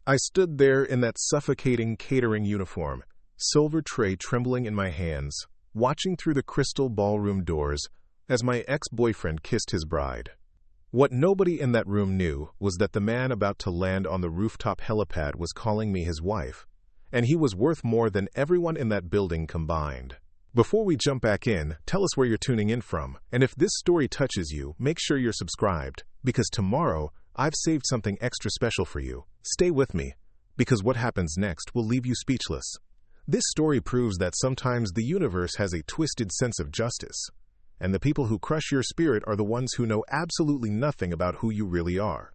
I stood there in that suffocating catering uniform, silver tray trembling in my hands, watching through the crystal ballroom doors as my ex-boyfriend kissed his bride. What nobody in that room knew was that the man about to land on the rooftop helipad was calling me his wife, and he was worth more than everyone in that building combined. Before we jump back in, tell us where you're tuning in from, and if this story touches you, make sure you're subscribed, because tomorrow I've saved something extra special for you. Stay with me, because what happens next will leave you speechless. This story proves that sometimes the universe has a twisted sense of justice, and the people who crush your spirit are the ones who know absolutely nothing about who you really are.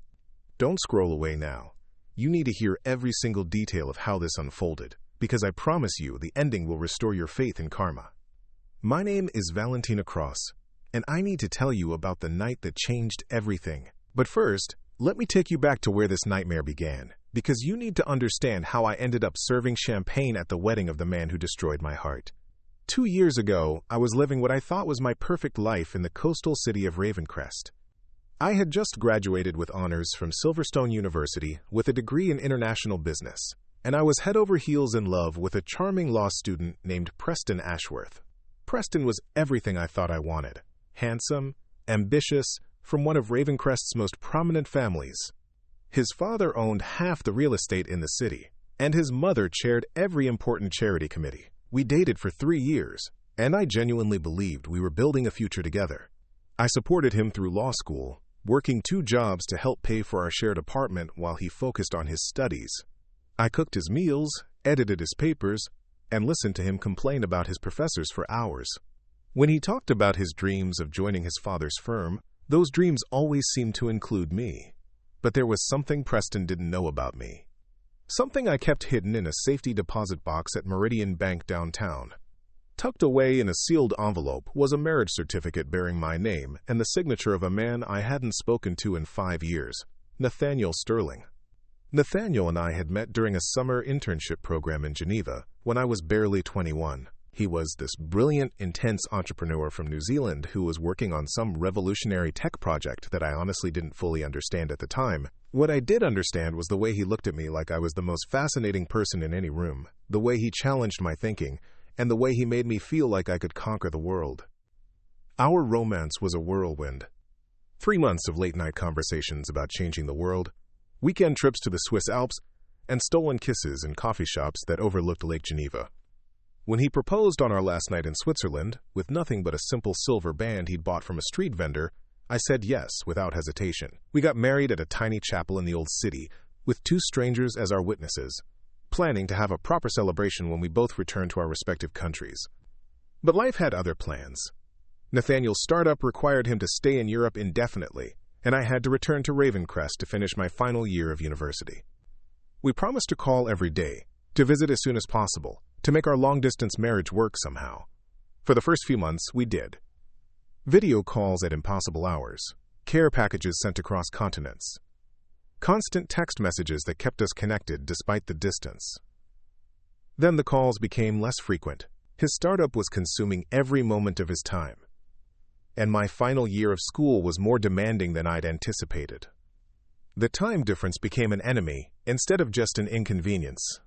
Don't scroll away now. You need to hear every single detail of how this unfolded, because I promise you the ending will restore your faith in karma. My name is Valentina Cross, and I need to tell you about the night that changed everything. But first, let me take you back to where this nightmare began, because you need to understand how I ended up serving champagne at the wedding of the man who destroyed my heart. 2 years ago, I was living what I thought was my perfect life in the coastal city of Ravencrest. I had just graduated with honors from Silverstone University with a degree in international business, and I was head over heels in love with a charming law student named Preston Ashworth. Preston was everything I thought I wanted. Handsome, ambitious, from one of Ravencrest's most prominent families. His father owned half the real estate in the city, and his mother chaired every important charity committee. We dated for 3 years, and I genuinely believed we were building a future together. I supported him through law school, working 2 jobs to help pay for our shared apartment while he focused on his studies. I cooked his meals, edited his papers, and listened to him complain about his professors for hours. When he talked about his dreams of joining his father's firm, those dreams always seemed to include me. But there was something Preston didn't know about me. Something I kept hidden in a safety deposit box at Meridian Bank downtown. Tucked away in a sealed envelope was a marriage certificate bearing my name and the signature of a man I hadn't spoken to in 5 years, Nathaniel Sterling. Nathaniel and I had met during a summer internship program in Geneva when I was barely 21. He was this brilliant, intense entrepreneur from New Zealand who was working on some revolutionary tech project that I honestly didn't fully understand at the time. What I did understand was the way he looked at me like I was the most fascinating person in any room, the way he challenged my thinking, and the way he made me feel like I could conquer the world. Our romance was a whirlwind. 3 months of late-night conversations about changing the world, weekend trips to the Swiss Alps, and stolen kisses in coffee shops that overlooked Lake Geneva. When he proposed on our last night in Switzerland, with nothing but a simple silver band he'd bought from a street vendor, I said yes without hesitation. We got married at a tiny chapel in the old city, with 2 strangers as our witnesses, planning to have a proper celebration when we both returned to our respective countries. But life had other plans. Nathaniel's startup required him to stay in Europe indefinitely, and I had to return to Ravencrest to finish my final year of university. We promised to call every day, to visit as soon as possible, to make our long-distance marriage work somehow. For the first few months, we did. Video calls at impossible hours, care packages sent across continents, constant text messages that kept us connected despite the distance. Then the calls became less frequent. His startup was consuming every moment of his time, and my final year of school was more demanding than I'd anticipated. The time difference became an enemy instead of just an inconvenience.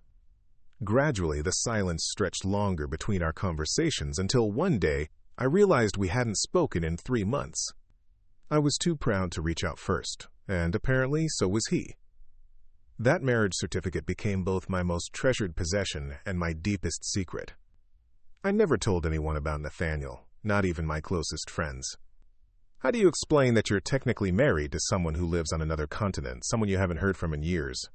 Gradually, the silence stretched longer between our conversations until one day I realized we hadn't spoken in 3 months. I was too proud to reach out first, and apparently so was he. That marriage certificate became both my most treasured possession and my deepest secret. I never told anyone about Nathaniel, not even my closest friends. How do you explain that you're technically married to someone who lives on another continent, someone you haven't heard from in years?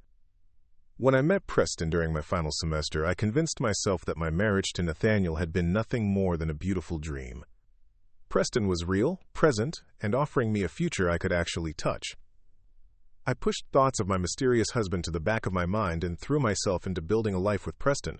When I met Preston during my final semester, I convinced myself that my marriage to Nathaniel had been nothing more than a beautiful dream. Preston was real, present, and offering me a future I could actually touch. I pushed thoughts of my mysterious husband to the back of my mind and threw myself into building a life with Preston.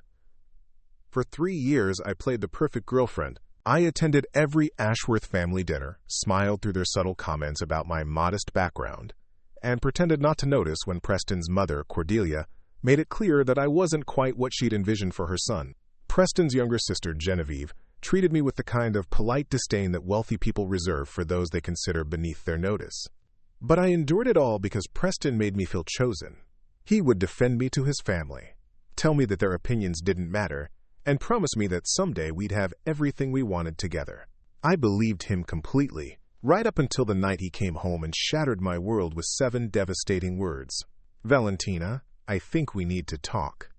For 3 years, I played the perfect girlfriend. I attended every Ashworth family dinner, smiled through their subtle comments about my modest background, and pretended not to notice when Preston's mother, Cordelia, made it clear that I wasn't quite what she'd envisioned for her son. Preston's younger sister, Genevieve, treated me with the kind of polite disdain that wealthy people reserve for those they consider beneath their notice. But I endured it all because Preston made me feel chosen. He would defend me to his family, tell me that their opinions didn't matter, and promise me that someday we'd have everything we wanted together. I believed him completely, right up until the night he came home and shattered my world with 7 devastating words. "Valentina, I think we need to talk."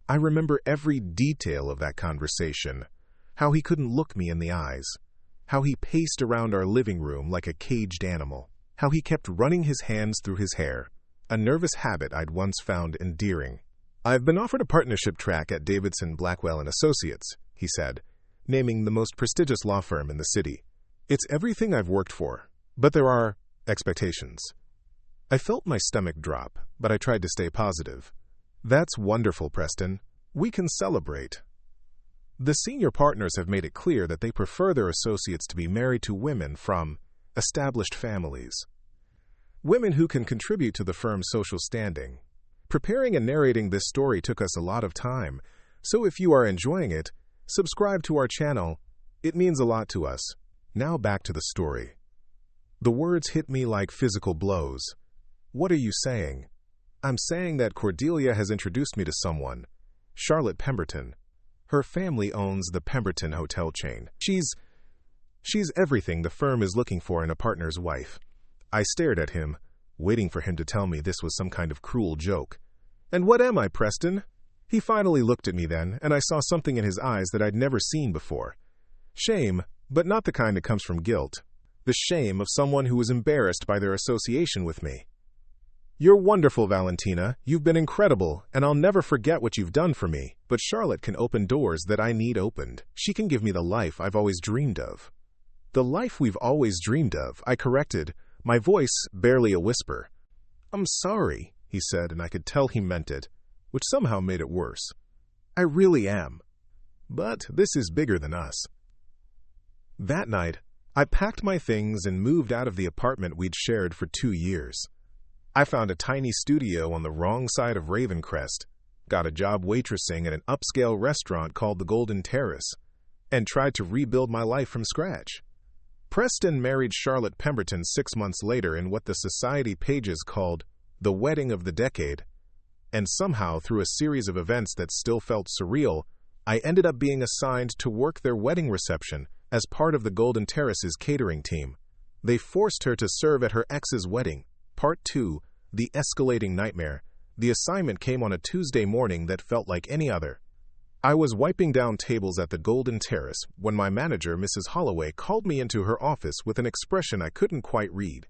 I remember every detail of that conversation, how he couldn't look me in the eyes, how he paced around our living room like a caged animal, how he kept running his hands through his hair, a nervous habit I'd once found endearing. "I've been offered a partnership track at Davidson, Blackwell & Associates," he said, naming the most prestigious law firm in the city. "It's everything I've worked for, but there are expectations." I felt my stomach drop, but I tried to stay positive. "That's wonderful, Preston. We can celebrate." The senior partners have made it clear that they prefer their associates to be married to women from established families, women who can contribute to the firm's social standing. Preparing and narrating this story took us a lot of time, so if you are enjoying it, subscribe to our channel. It means a lot to us. Now back to the story. The words hit me like physical blows. "What are you saying?" "I'm saying that Cordelia has introduced me to someone, Charlotte Pemberton. Her family owns the Pemberton hotel chain. She's everything the firm is looking for in a partner's wife." I stared at him, waiting for him to tell me this was some kind of cruel joke. "And what am I, Preston?" He finally looked at me then, and I saw something in his eyes that I'd never seen before. Shame, but not the kind that comes from guilt. The shame of someone who was embarrassed by their association with me. "You're wonderful, Valentina. You've been incredible, and I'll never forget what you've done for me. But Charlotte can open doors that I need opened. She can give me the life I've always dreamed of." "The life we've always dreamed of," I corrected, my voice barely a whisper. "I'm sorry," he said, and I could tell he meant it, which somehow made it worse. "I really am. But this is bigger than us." That night, I packed my things and moved out of the apartment we'd shared for 2 years. I found a tiny studio on the wrong side of Ravencrest, got a job waitressing at an upscale restaurant called the Golden Terrace, and tried to rebuild my life from scratch. Preston married Charlotte Pemberton 6 months later in what the society pages called the wedding of the decade, and somehow through a series of events that still felt surreal, I ended up being assigned to work their wedding reception as part of the Golden Terrace's catering team. They forced her to serve at her ex's wedding. Part 2, The Escalating Nightmare. The assignment came on a Tuesday morning that felt like any other. I was wiping down tables at the Golden Terrace when my manager, Mrs. Holloway, called me into her office with an expression I couldn't quite read.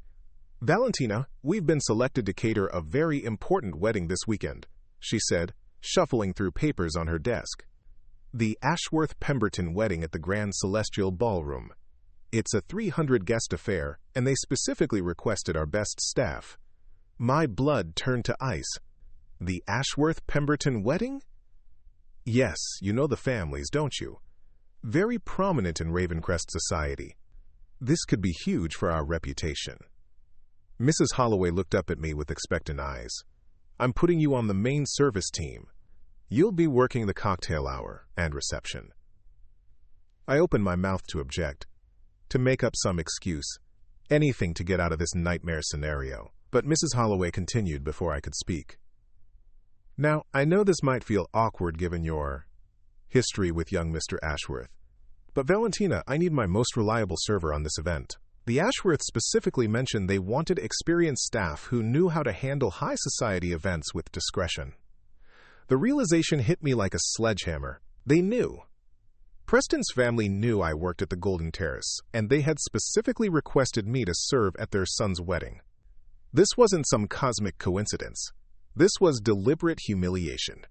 "Valentina, we've been selected to cater a very important wedding this weekend," she said, shuffling through papers on her desk. "The Ashworth Pemberton wedding at the Grand Celestial Ballroom. It's a 300-guest affair, and they specifically requested our best staff." My blood turned to ice. "The Ashworth Pemberton wedding?" "Yes, you know the families, don't you? Very prominent in Ravencrest society. This could be huge for our reputation." Mrs. Holloway looked up at me with expectant eyes. "I'm putting you on the main service team. You'll be working the cocktail hour and reception." I opened my mouth to object, to make up some excuse, anything to get out of this nightmare scenario. But Mrs. Holloway continued before I could speak. "Now, I know this might feel awkward given your history with young Mr. Ashworth, but Valentina, I need my most reliable server on this event. The Ashworths specifically mentioned they wanted experienced staff who knew how to handle high society events with discretion." The realization hit me like a sledgehammer. They knew. Preston's family knew I worked at the Golden Terrace, and they had specifically requested me to serve at their son's wedding. This wasn't some cosmic coincidence. This was deliberate humiliation.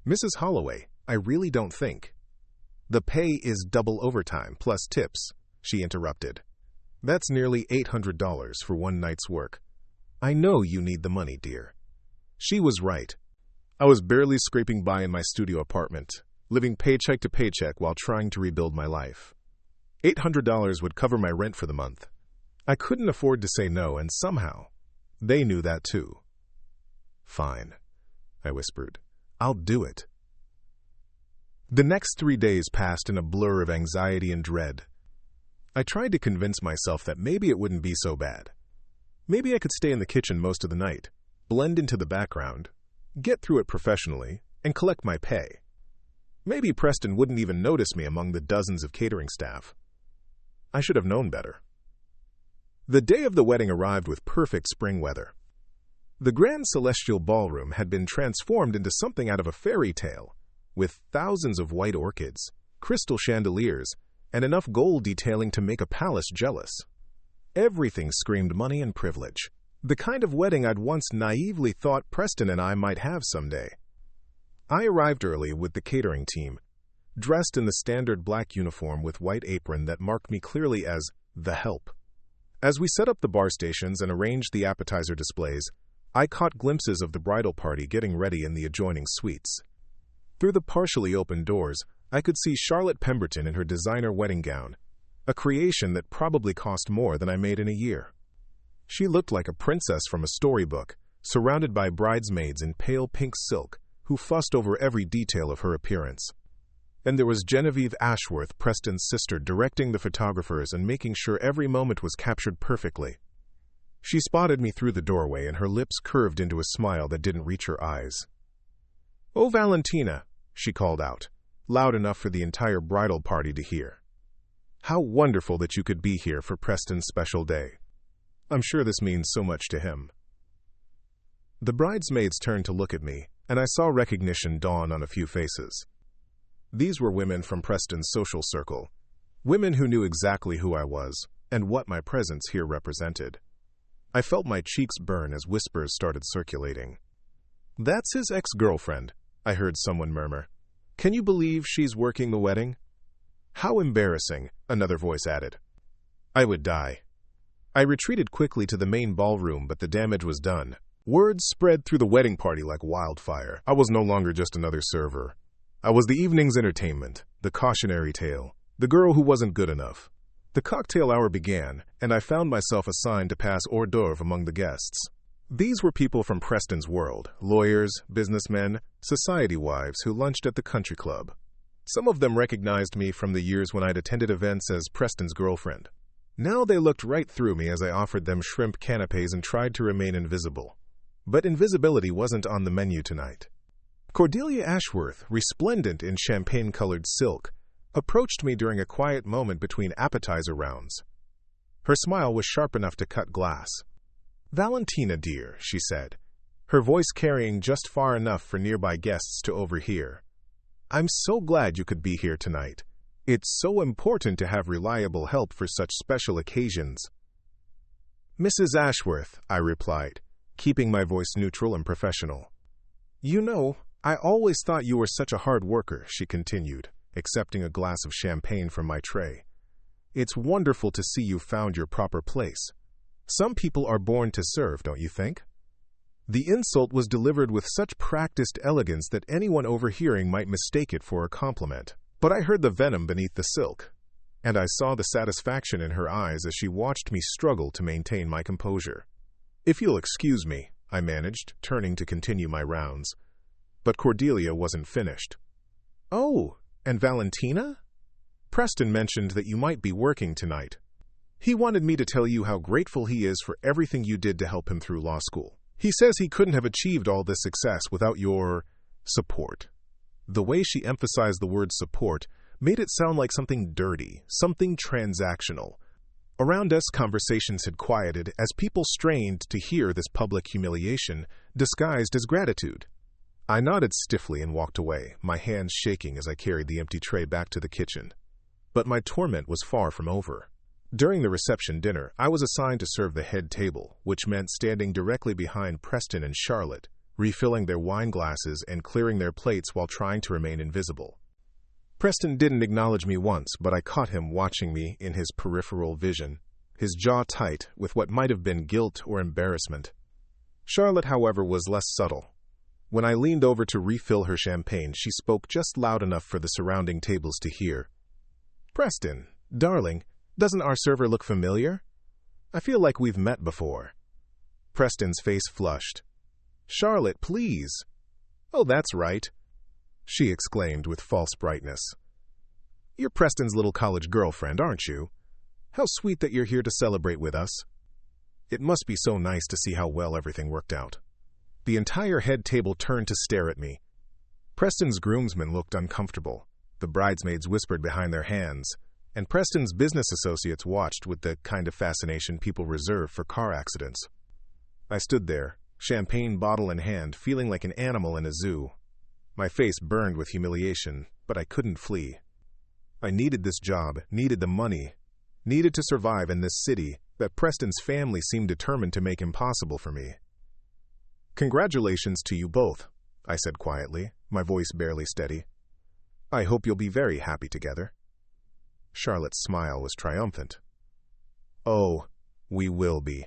"Mrs. Holloway, I really don't think." "The pay is double overtime plus tips," she interrupted. "That's nearly $800 for one night's work." "I know you need the money, dear." She was right. I was barely scraping by in my studio apartment, living paycheck to paycheck while trying to rebuild my life. $800 would cover my rent for the month. I couldn't afford to say no, and somehow, they knew that too. "Fine," I whispered. "I'll do it." The next 3 days passed in a blur of anxiety and dread. I tried to convince myself that maybe it wouldn't be so bad. Maybe I could stay in the kitchen most of the night, blend into the background, get through it professionally, and collect my pay. Maybe Preston wouldn't even notice me among the dozens of catering staff. I should have known better. The day of the wedding arrived with perfect spring weather. The grand celestial ballroom had been transformed into something out of a fairy tale, with thousands of white orchids, crystal chandeliers, and enough gold detailing to make a palace jealous. Everything screamed money and privilege, the kind of wedding I'd once naively thought Preston and I might have someday. I arrived early with the catering team, dressed in the standard black uniform with white apron that marked me clearly as the help. As we set up the bar stations and arranged the appetizer displays, I caught glimpses of the bridal party getting ready in the adjoining suites. Through the partially open doors, I could see Charlotte Pemberton in her designer wedding gown, a creation that probably cost more than I made in a year. She looked like a princess from a storybook, surrounded by bridesmaids in pale pink silk, who fussed over every detail of her appearance. And there was Genevieve Ashworth, Preston's sister, directing the photographers and making sure every moment was captured perfectly. She spotted me through the doorway, and her lips curved into a smile that didn't reach her eyes. "Oh, Valentina," she called out, loud enough for the entire bridal party to hear. "How wonderful that you could be here for Preston's special day. I'm sure this means so much to him." The bridesmaids turned to look at me, and I saw recognition dawn on a few faces. These were women from Preston's social circle, women who knew exactly who I was and what my presence here represented. I felt my cheeks burn as whispers started circulating. "That's his ex-girlfriend," I heard someone murmur. "Can you believe she's working the wedding?" "How embarrassing," another voice added. I would die. I retreated quickly to the main ballroom, but the damage was done. Words spread through the wedding party like wildfire. I was no longer just another server. I was the evening's entertainment, the cautionary tale, the girl who wasn't good enough. The cocktail hour began, and I found myself assigned to pass hors d'oeuvre among the guests. These were people from Preston's world, lawyers, businessmen, society wives who lunched at the country club. Some of them recognized me from the years when I'd attended events as Preston's girlfriend. Now they looked right through me as I offered them shrimp canapes and tried to remain invisible. But invisibility wasn't on the menu tonight. Cordelia Ashworth, resplendent in champagne-colored silk, approached me during a quiet moment between appetizer rounds. Her smile was sharp enough to cut glass. "Valentina, dear," she said, her voice carrying just far enough for nearby guests to overhear. "I'm so glad you could be here tonight. It's so important to have reliable help for such special occasions." "Mrs. Ashworth," I replied, keeping my voice neutral and professional. "You know, I always thought you were such a hard worker," she continued, accepting a glass of champagne from my tray. "It's wonderful to see you found your proper place. Some people are born to serve, don't you think?" The insult was delivered with such practiced elegance that anyone overhearing might mistake it for a compliment. But I heard the venom beneath the silk, and I saw the satisfaction in her eyes as she watched me struggle to maintain my composure. "If you'll excuse me," I managed, turning to continue my rounds. But Cordelia wasn't finished. "Oh, and Valentina? Preston mentioned that you might be working tonight. He wanted me to tell you how grateful he is for everything you did to help him through law school. He says he couldn't have achieved all this success without your support." The way she emphasized the word support made it sound like something dirty, something transactional. Around us, conversations had quieted as people strained to hear this public humiliation disguised as gratitude. I nodded stiffly and walked away, my hands shaking as I carried the empty tray back to the kitchen. But my torment was far from over. During the reception dinner, I was assigned to serve the head table, which meant standing directly behind Preston and Charlotte, refilling their wine glasses and clearing their plates while trying to remain invisible. Preston didn't acknowledge me once, but I caught him watching me in his peripheral vision, his jaw tight with what might have been guilt or embarrassment. Charlotte, however, was less subtle. When I leaned over to refill her champagne, she spoke just loud enough for the surrounding tables to hear. "Preston, darling, doesn't our server look familiar? I feel like we've met before." Preston's face flushed. "Charlotte, please." "Oh, that's right," she exclaimed with false brightness. "You're Preston's little college girlfriend, aren't you? How sweet that you're here to celebrate with us. It must be so nice to see how well everything worked out." The entire head table turned to stare at me. Preston's groomsmen looked uncomfortable. The bridesmaids whispered behind their hands, and Preston's business associates watched with the kind of fascination people reserve for car accidents. I stood there, champagne bottle in hand, feeling like an animal in a zoo. My face burned with humiliation, but I couldn't flee. I needed this job, needed the money, needed to survive in this city that Preston's family seemed determined to make impossible for me. "Congratulations to you both," I said quietly, my voice barely steady. "I hope you'll be very happy together." Charlotte's smile was triumphant. "Oh, we will be.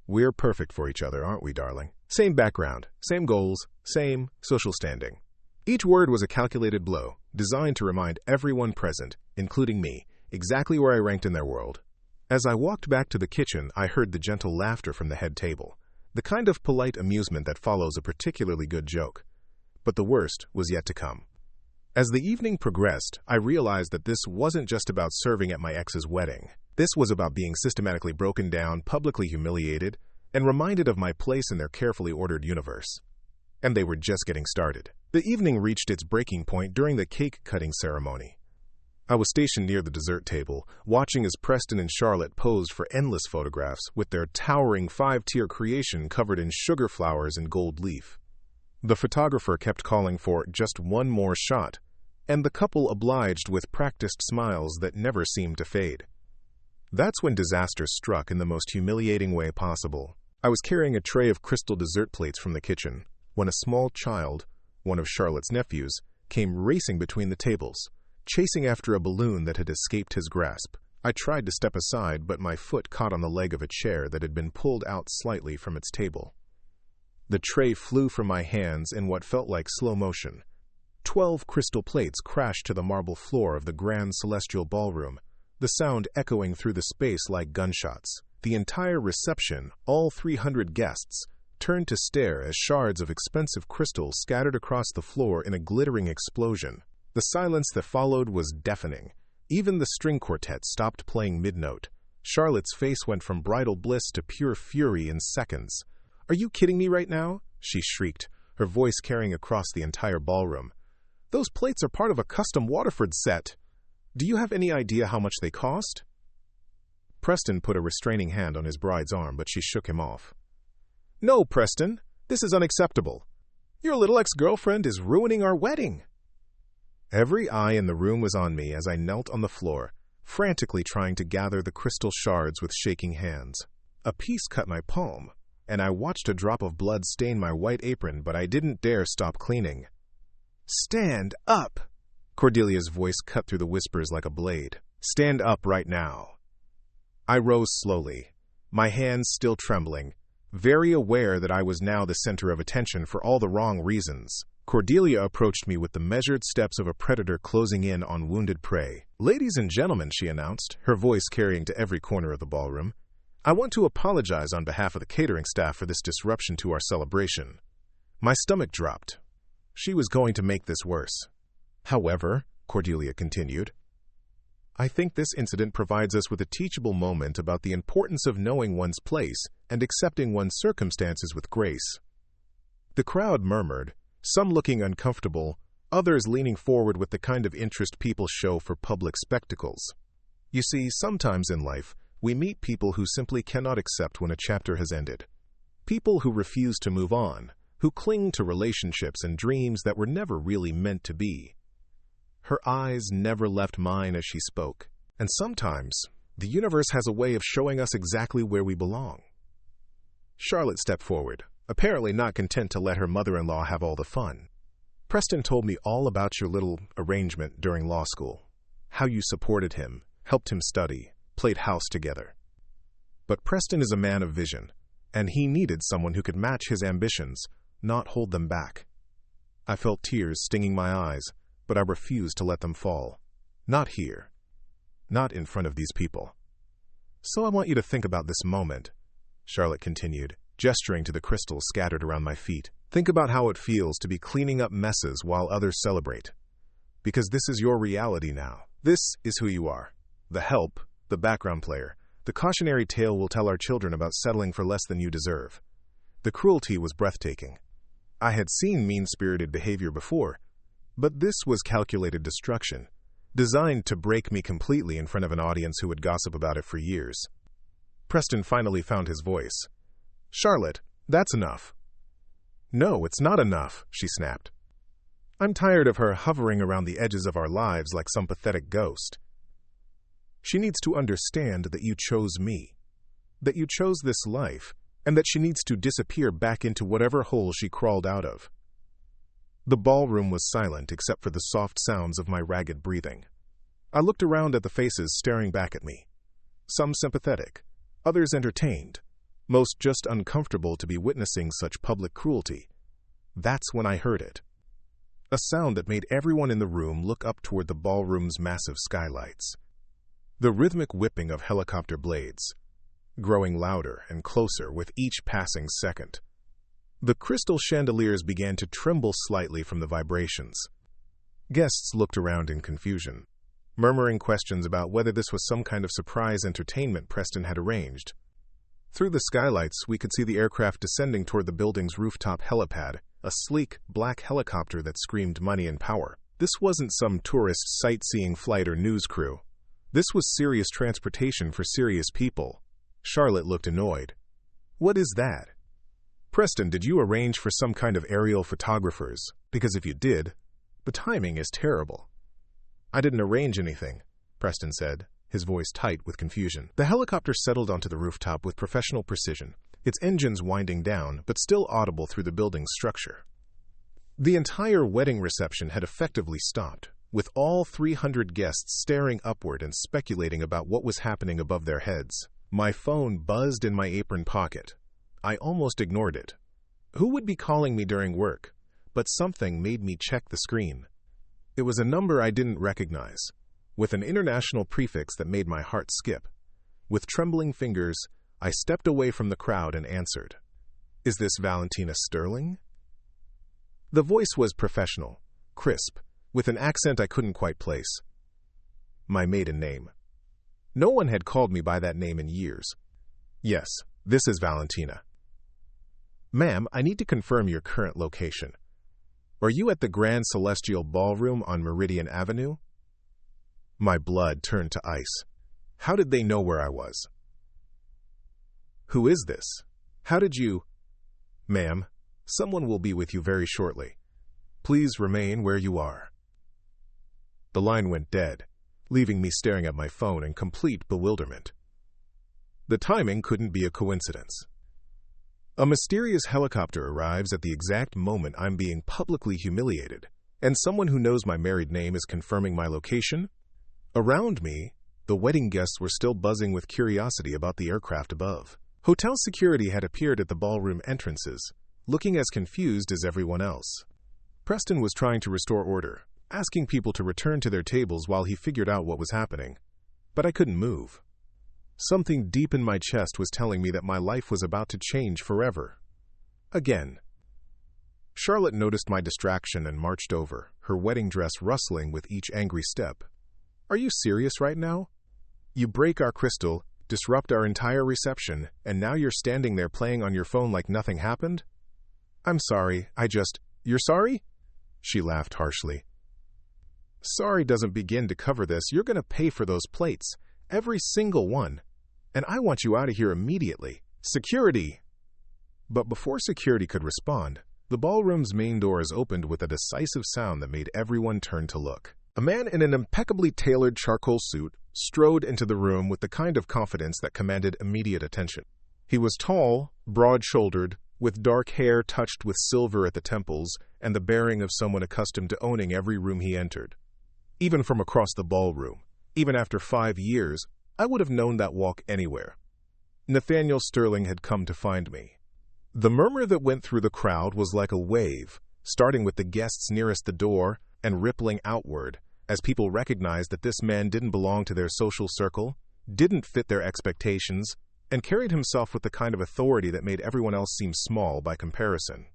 We're perfect for each other, aren't we, darling? Same background, same goals, same social standing." Each word was a calculated blow, designed to remind everyone present, including me, exactly where I ranked in their world. As I walked back to the kitchen, I heard the gentle laughter from the head table, the kind of polite amusement that follows a particularly good joke. But the worst was yet to come. As the evening progressed, I realized that this wasn't just about serving at my ex's wedding. This was about being systematically broken down, publicly humiliated, and reminded of my place in their carefully ordered universe. And they were just getting started. The evening reached its breaking point during the cake-cutting ceremony. I was stationed near the dessert table, watching as Preston and Charlotte posed for endless photographs with their towering 5-tier creation covered in sugar flowers and gold leaf. The photographer kept calling for just one more shot, and the couple obliged with practiced smiles that never seemed to fade. That's when disaster struck in the most humiliating way possible. I was carrying a tray of crystal dessert plates from the kitchen when a small child, one of Charlotte's nephews, came racing between the tables, chasing after a balloon that had escaped his grasp. I tried to step aside, but my foot caught on the leg of a chair that had been pulled out slightly from its table. The tray flew from my hands in what felt like slow motion. 12 crystal plates crashed to the marble floor of the grand celestial ballroom, the sound echoing through the space like gunshots. The entire reception, all 300 guests, turned to stare as shards of expensive crystal scattered across the floor in a glittering explosion. The silence that followed was deafening. Even the string quartet stopped playing mid-note. Charlotte's face went from bridal bliss to pure fury in seconds. "Are you kidding me right now?" she shrieked, her voice carrying across the entire ballroom. "Those plates are part of a custom Waterford set. Do you have any idea how much they cost?" Preston put a restraining hand on his bride's arm, but she shook him off. "No, Preston, this is unacceptable. Your little ex-girlfriend is ruining our wedding." Every eye in the room was on me as I knelt on the floor, frantically trying to gather the crystal shards with shaking hands. A piece cut my palm, and I watched a drop of blood stain my white apron, but I didn't dare stop cleaning. "Stand up!" Cordelia's voice cut through the whispers like a blade. "Stand up right now." I rose slowly, my hands still trembling, very aware that I was now the center of attention for all the wrong reasons. Cordelia approached me with the measured steps of a predator closing in on wounded prey. "Ladies and gentlemen," she announced, her voice carrying to every corner of the ballroom, "I want to apologize on behalf of the catering staff for this disruption to our celebration." My stomach dropped. She was going to make this worse. "However," Cordelia continued, "I think this incident provides us with a teachable moment about the importance of knowing one's place and accepting one's circumstances with grace." The crowd murmured, some looking uncomfortable, others leaning forward with the kind of interest people show for public spectacles. You see, sometimes in life, we meet people who simply cannot accept when a chapter has ended. People who refuse to move on, who cling to relationships and dreams that were never really meant to be. Her eyes never left mine as she spoke. And sometimes, the universe has a way of showing us exactly where we belong. Charlotte stepped forward, apparently not content to let her mother-in-law have all the fun. "Preston told me all about your little arrangement during law school, how you supported him, helped him study, played house together. But Preston is a man of vision, and he needed someone who could match his ambitions, not hold them back." I felt tears stinging my eyes, but I refused to let them fall. Not here. Not in front of these people. "So I want you to think about this moment," Charlotte continued, gesturing to the crystals scattered around my feet. "Think about how it feels to be cleaning up messes while others celebrate. Because this is your reality now. This is who you are. The help, the background player, the cautionary tale we'll tell our children about settling for less than you deserve. The cruelty was breathtaking. I had seen mean-spirited behavior before, but this was calculated destruction, designed to break me completely in front of an audience who would gossip about it for years. Preston finally found his voice. "Charlotte, that's enough." "No, it's not enough," she snapped. "I'm tired of her hovering around the edges of our lives like some pathetic ghost. She needs to understand that you chose me, that you chose this life, and that she needs to disappear back into whatever hole she crawled out of." The ballroom was silent except for the soft sounds of my ragged breathing. I looked around at the faces staring back at me. Some sympathetic, others entertained, most just uncomfortable to be witnessing such public cruelty. That's when I heard it. A sound that made everyone in the room look up toward the ballroom's massive skylights. The rhythmic whipping of helicopter blades, growing louder and closer with each passing second. The crystal chandeliers began to tremble slightly from the vibrations. Guests looked around in confusion, murmuring questions about whether this was some kind of surprise entertainment Preston had arranged. Through the skylights, we could see the aircraft descending toward the building's rooftop helipad, a sleek, black helicopter that screamed money and power. This wasn't some tourist sightseeing flight or news crew. This was serious transportation for serious people. Charlotte looked annoyed. "What is that?" "Preston, did you arrange for some kind of aerial photographers? Because if you did, the timing is terrible." "I didn't arrange anything," Preston said, his voice tight with confusion. The helicopter settled onto the rooftop with professional precision, its engines winding down but still audible through the building's structure. The entire wedding reception had effectively stopped, with all 300 guests staring upward and speculating about what was happening above their heads. My phone buzzed in my apron pocket. I almost ignored it. Who would be calling me during work? But something made me check the screen. It was a number I didn't recognize, with an international prefix that made my heart skip. With trembling fingers, I stepped away from the crowd and answered. "Is this Valentina Sterling?" The voice was professional, crisp, with an accent I couldn't quite place. My maiden name. No one had called me by that name in years. "Yes, this is Valentina." "Ma'am, I need to confirm your current location. Are you at the Grand Celestial Ballroom on Meridian Avenue?" My blood turned to ice. How did they know where I was? "Who is this? How did you—" "Ma'am, someone will be with you very shortly. Please remain where you are." The line went dead, leaving me staring at my phone in complete bewilderment. The timing couldn't be a coincidence. A mysterious helicopter arrives at the exact moment I'm being publicly humiliated, and someone who knows my married name is confirming my location? Around me, the wedding guests were still buzzing with curiosity about the aircraft above. Hotel security had appeared at the ballroom entrances, looking as confused as everyone else. Preston was trying to restore order, asking people to return to their tables while he figured out what was happening. But I couldn't move. Something deep in my chest was telling me that my life was about to change forever. Again. Charlotte noticed my distraction and marched over, her wedding dress rustling with each angry step. "Are you serious right now? You break our crystal, disrupt our entire reception, and now you're standing there playing on your phone like nothing happened?" "I'm sorry, You're sorry?" She laughed harshly. "Sorry doesn't begin to cover this. You're going to pay for those plates, every single one. And I want you out of here immediately. Security!" But before security could respond, the ballroom's main doors opened with a decisive sound that made everyone turn to look. A man in an impeccably tailored charcoal suit strode into the room with the kind of confidence that commanded immediate attention. He was tall, broad-shouldered, with dark hair touched with silver at the temples and the bearing of someone accustomed to owning every room he entered. Even from across the ballroom, even after 5 years, I would have known that walk anywhere. Nathaniel Sterling had come to find me. The murmur that went through the crowd was like a wave, starting with the guests nearest the door and rippling outward, as people recognized that this man didn't belong to their social circle, didn't fit their expectations, and carried himself with the kind of authority that made everyone else seem small by comparison.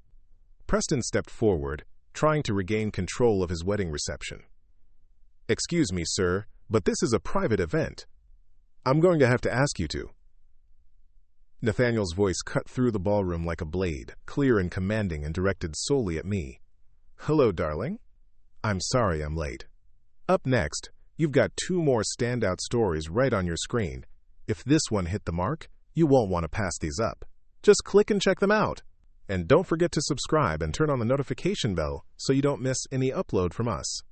Preston stepped forward, trying to regain control of his wedding reception. "Excuse me, sir, but this is a private event. I'm going to have to ask you to." Nathaniel's voice cut through the ballroom like a blade, clear and commanding and directed solely at me. "Hello, darling. I'm sorry I'm late." Up next, you've got 2 more standout stories right on your screen. If this one hit the mark, you won't want to pass these up. Just click and check them out. And don't forget to subscribe and turn on the notification bell so you don't miss any upload from us.